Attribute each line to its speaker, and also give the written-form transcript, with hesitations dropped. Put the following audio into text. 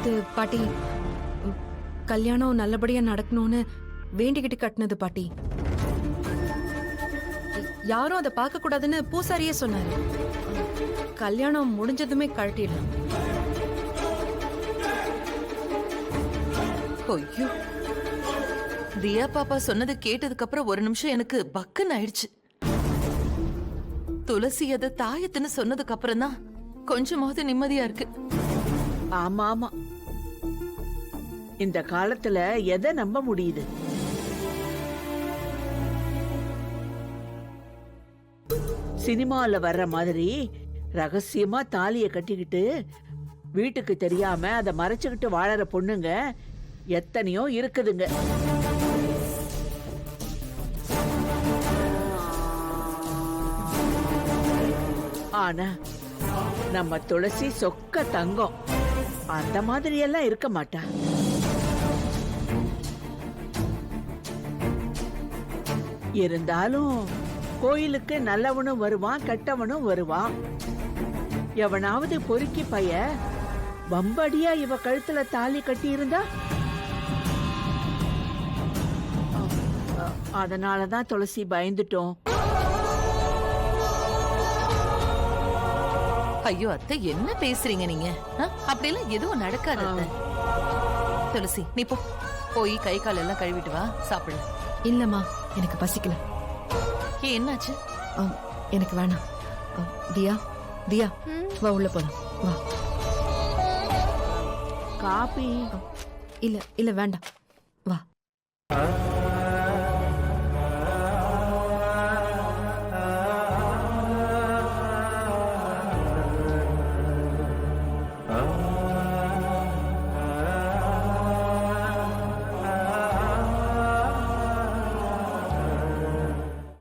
Speaker 1: அது பாட்டி, கல்யாணம் நல்லபடியா நடக்கணும்னு வேண்டிக்கிட்டு கட்டினது பாட்டி. யாரும் அதை பார்க்க கூடாதுன்னு பூசாரியே சொன்னாரு. கல்யாணம் முடிஞ்சதுமே கழட்டிடலாம்.
Speaker 2: ஐயோ, தியா பாப்பா சொன்னது கேட்டதுக்கு அப்புறம் ஒரு நிமிஷம் எனக்கு பக்குன்னு ஆயிடுச்சு. துளசி அதை தாயத்துன்னு சொன்னதுக்கு அப்புறம் தான் கொஞ்சமாவது நிம்மதியா இருக்கு.
Speaker 3: ஆமா ஆமா, இந்த காலத்துல எதை நம்ப முடியுது? சினிமால வர்ற மாதிரி ரகசியமா தாலிய கட்டிக்கிட்டு வீட்டுக்கு தெரியாம அதை மறைச்சுக்கிட்டு வாழற பொண்ணுங்க எத்தனையோ இருக்குதுங்க. ஆனா நம்ம துளசி சொக்க தங்கம், அந்த மாதிரி எல்லாம் இருக்க மாட்டா. இருந்தாலும் கோயிலுக்கு நல்லவனும் வருவான், கெட்டவனும் வருவான். எவனாவது பொறுக்கி பைய வம்படியா இவ கழுத்துல தாலி கட்டி இருந்தா, அதனாலதான் துளசி பயந்துட்டோம்.
Speaker 2: ஐயோ அத்தை, என்ன பேசுறீங்க நீங்க? அப்படியெல்லாம் எதுவும் நடக்காது அத்தை. துளசி, நீ போய் கை கால் எல்லாம் கழுவிட்டு வா, சாப்பிடு.
Speaker 1: இல்லம்மா, எனக்கு பசிக்கல.
Speaker 2: ஏன், என்னாச்சு?
Speaker 1: எனக்கு வேணாம். தியா, தியா வா, உள்ள போலாம் வா.
Speaker 3: காபி?
Speaker 1: இல்ல இல்ல வேண்டாம், வா.